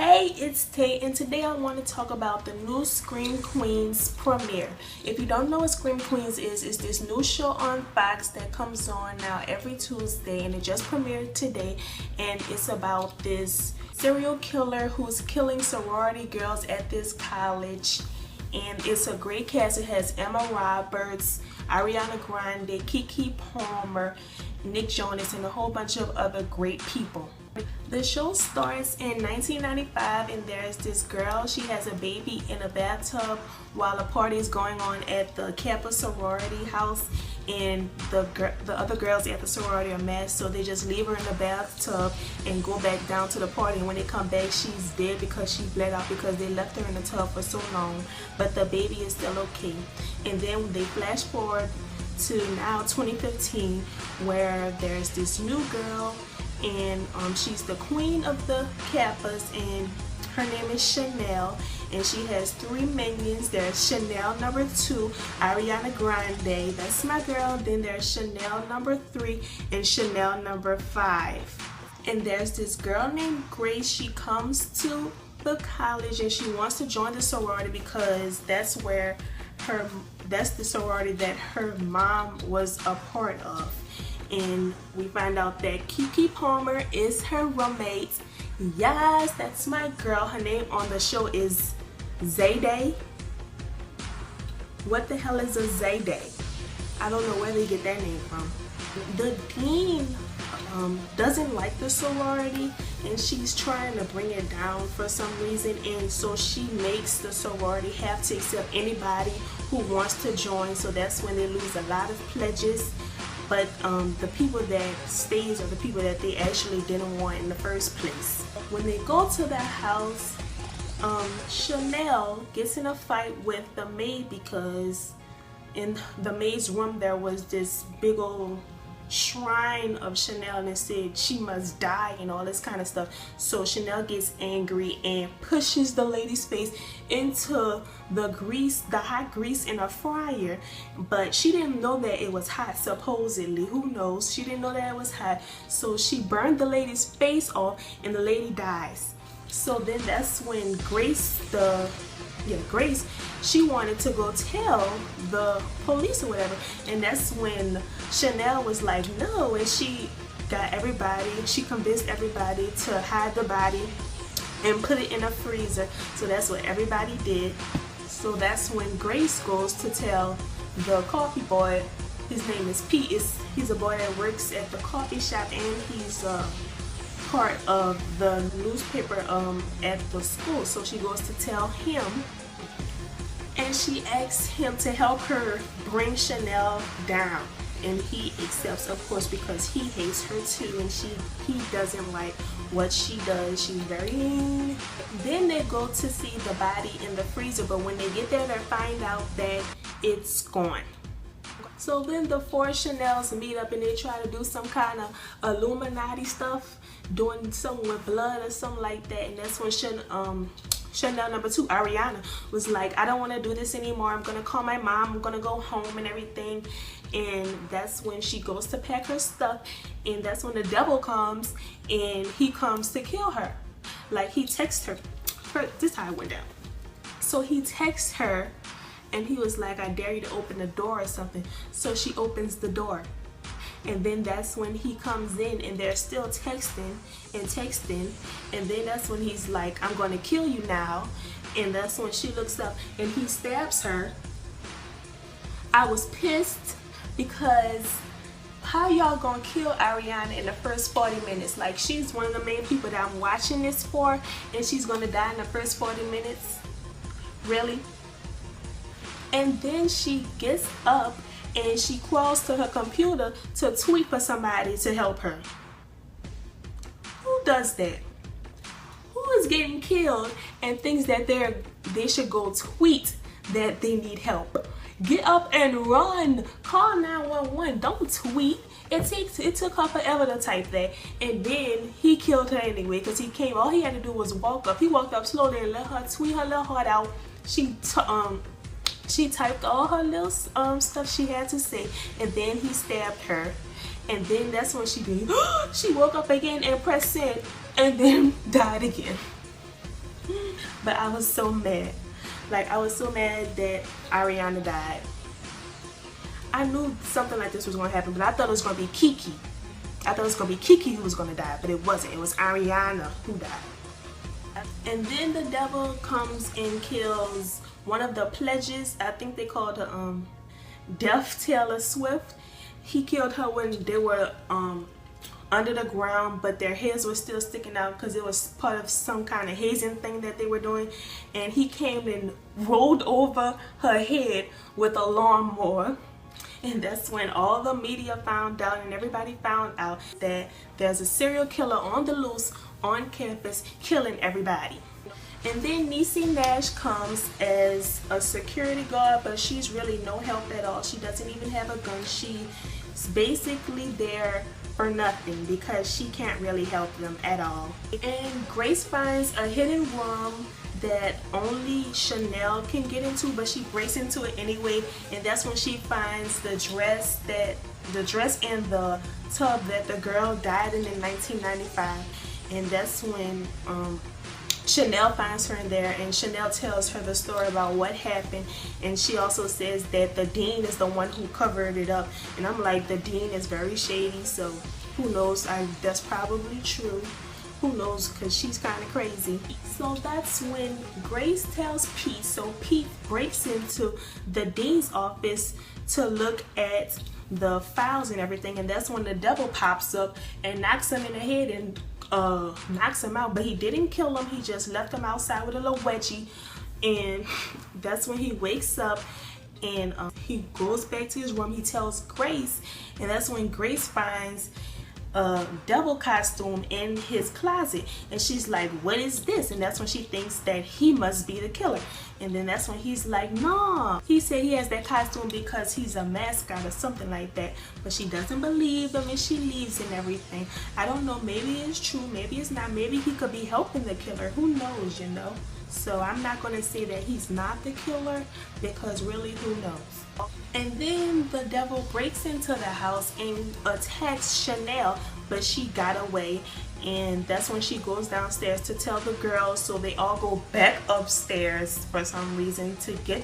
Hey, it's Tay, and today I want to talk about the new Scream Queens premiere. If you don't know what Scream Queens is, it's this new show on Fox that comes on now every Tuesday, and it just premiered today. And it's about this serial killer who's killing sorority girls at this college. And it's a great cast. It has Emma Roberts, Ariana Grande, Keke Palmer, Nick Jonas, and a whole bunch of other great people. The show starts in 1995, and there's this girl. She has a baby in a bathtub while a party is going on at the Kappa sorority house, and the other girls at the sorority are mad, so they just leave her in the bathtub and go back down to the party. And when they come back, she's dead because she bled out because they left her in the tub for so long, but the baby is still okay. And then they flash forward to now 2015, where there's this new girl, and she's the queen of the Kappas, and her name is Chanel, and she has 3 minions. There's Chanel number 2, Ariana Grande, that's my girl. Then there's Chanel number 3 and Chanel number 5. And there's this girl named Grace. She comes to the college and she wants to join the sorority because that's the sorority that her mom was a part of. And we find out that Keke Palmer is her roommate. Yes, that's my girl. Her name on the show is Zayday. What the hell is a Zayday? I don't know where they get that name from. The dean doesn't like the sorority, and she's trying to bring it down for some reason, and so she makes the sorority have to accept anybody who wants to join. So that's when they lose a lot of pledges. But the people that stays are the people that they actually didn't want in the first place. When they go to the house, Chanel gets in a fight with the maid because in the maid's room there was this big old shrine of Chanel, and it said she must die and all this kind of stuff. So Chanel gets angry and pushes the lady's face into the hot grease in a fryer, but she didn't know that it was hot. Supposedly, who knows, she didn't know that it was hot, so she burned the lady's face off and the lady dies. So then that's when Grace, she wanted to go tell the police or whatever, and that's when Chanel was like, no, and she convinced everybody to hide the body and put it in a freezer. So that's what everybody did. So that's when Grace goes to tell the coffee boy. His name is Pete. He's a boy that works at the coffee shop, and he's part of the newspaper at the school. So she goes to tell him, and she asks him to help her bring Chanel down, and he accepts, of course, because he hates her too, and he doesn't like what she does. She's very mean. Then they go to see the body in the freezer, but when they get there, they find out that it's gone. So then the 4 Chanels meet up and they try to do some kind of Illuminati stuff, doing something with blood or something like that. And that's when Chanel number 2, Ariana, was like, I don't want to do this anymore. I'm gonna call my mom. I'm gonna go home and everything. And that's when she goes to pack her stuff, and that's when the devil comes and he comes to kill her. Like, he texts her. This is how it went down. So he texts her and he was like, I dare you to open the door or something. So she opens the door, and then that's when he comes in and they're still texting, and then that's when he's like, I'm going to kill you now. And that's when she looks up and he stabs her. I was pissed because how y'all gonna kill Ariana in the first 40 minutes? Like, she's one of the main people that I'm watching this for, and she's gonna die in the first 40 minutes? Really? And then she gets up and she crawls to her computer to tweet for somebody to help her. Who does that? Who is getting killed and thinks that they should go tweet that they need help? Get up and run. Call 911. Don't tweet. It took her forever to type that, and then he killed her anyway because all he had to do was walk up. He walked up slowly and let her tweet her little heart out. She typed all her little stuff she had to say, and then he stabbed her. And then that's when she woke up again and pressed send, and then died again. But I was so mad. Like, I was so mad that Ariana died. I knew something like this was going to happen, but I thought it was going to be Kiki. I thought it was going to be Kiki who was going to die, but it wasn't. It was Ariana who died. And then the devil comes and kills one of the pledges. I think they called her Deaf Taylor Swift. He killed her when they were under the ground, but their heads were still sticking out because it was part of some kind of hazing thing that they were doing. And he came and rolled over her head with a lawnmower. And that's when all the media found out and everybody found out that there's a serial killer on the loose on campus killing everybody. And then Niecy Nash comes as a security guard, but she's really no help at all. She doesn't even have a gun. She's basically there for nothing because she can't really help them at all. And Grace finds a hidden room that only Chanel can get into, but she breaks into it anyway, and that's when she finds the dress and the tub that the girl died in 1995. And that's when Chanel finds her in there, and Chanel tells her the story about what happened, and she also says that the dean is the one who covered it up. And I'm like, the dean is very shady, so who knows? That's probably true. Who knows, because she's kind of crazy. So that's when Grace tells Pete. So Pete breaks into the dean's office to look at the files and everything, and that's when the devil pops up and knocks him in the head and knocks him out. But he didn't kill him, he just left him outside with a little wedgie. And that's when he wakes up and he goes back to his room. He tells Grace, and that's when Grace finds a devil costume in his closet, and she's like, what is this? And that's when she thinks that he must be the killer. And then that's when he's like, nah, he said he has that costume because he's a mascot or something like that. But she doesn't believe him and she leaves and everything. I don't know, maybe it's true, maybe it's not, maybe he could be helping the killer, who knows, you know. So I'm not going to say that he's not the killer, because really, who knows. And then the devil breaks into the house and attacks Chanel, but she got away. And that's when she goes downstairs to tell the girls, so they all go back upstairs for some reason to get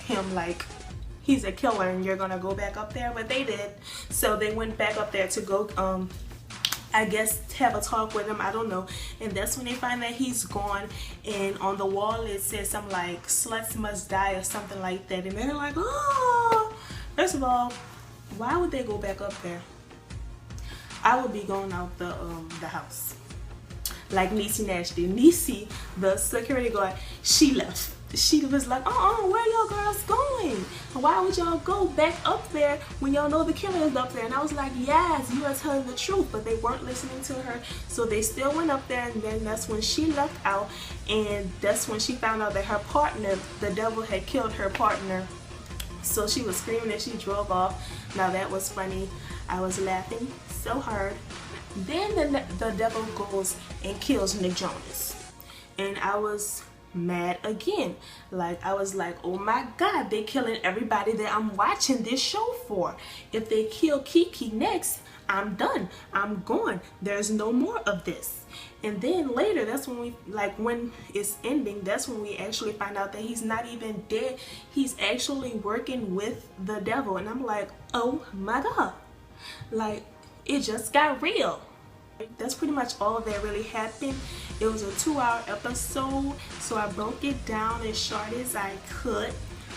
him, like he's a killer and you're gonna go back up there. But they did, so they went back up there to go I guess have a talk with him, I don't know. And that's when they find that he's gone, and on the wall it says something like sluts must die or something like that. And they're like, oh, first of all, why would they go back up there? I would be going out the house like Niecy Nash did. Niecy, the security guard, she left. She was like, where y'all girls going? Why would y'all go back up there when y'all know the killer is up there? And I was like, yes, you are telling the truth. But they weren't listening to her, so they still went up there. And then that's when she left out, and that's when she found out that her partner, the devil, had killed her partner. So she was screaming and she drove off. Now that was funny. I was laughing so hard. Then the devil goes and kills Nick Jonas, and I was mad again. Like, I was like, oh my god, they killing everybody that I'm watching this show for. If they kill Kiki next, I'm done, I'm gone, there's no more of this. And then later, that's when we, like, when it's ending, that's when we actually find out that he's not even dead, he's actually working with the devil. And I'm like, oh my god, like, it just got real. That's pretty much all that really happened. It was a 2-hour episode, so I broke it down as short as I could,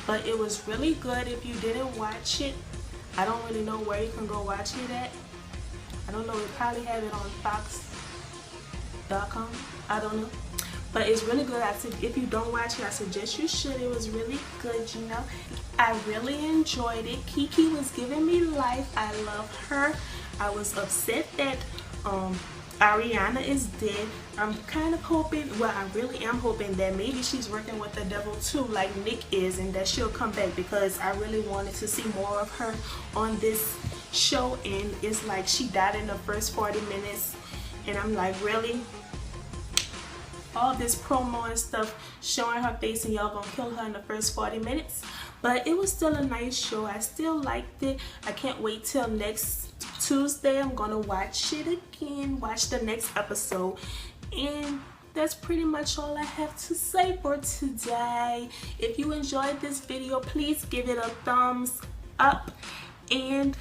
but it was really good. If you didn't watch it, I don't really know where you can go watch it at. I don't know, we probably have it on Fox.com, I don't know, but it's really good. If you don't watch it, I suggest you should. It was really good, you know. I really enjoyed it. Kiki was giving me life. I love her. I was upset that Ariana is dead. I'm kind of hoping, well, I really am hoping that maybe she's working with the devil too, like Nick is, and that she'll come back, because I really wanted to see more of her on this show. And it's like she died in the first 40 minutes, and I'm like, really? All this promo and stuff showing her face, and y'all gonna kill her in the first 40 minutes? But it was still a nice show. I still liked it. I can't wait till next Tuesday. I'm gonna watch it again, watch the next episode. And that's pretty much all I have to say for today. If you enjoyed this video, please give it a thumbs up and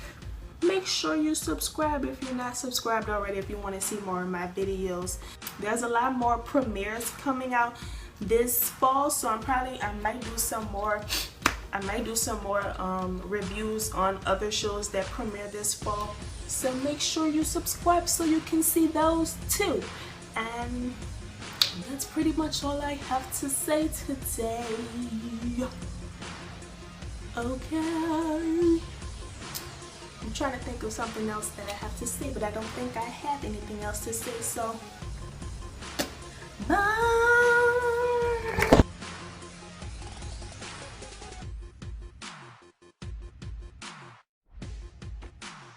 make sure you subscribe if you're not subscribed already, if you want to see more of my videos. There's a lot more premieres coming out this fall, so I might do some more reviews on other shows that premiere this fall. So make sure you subscribe so you can see those too. And that's pretty much all I have to say today. Okay. I'm trying to think of something else that I have to say, but I don't think I have anything else to say, so bye.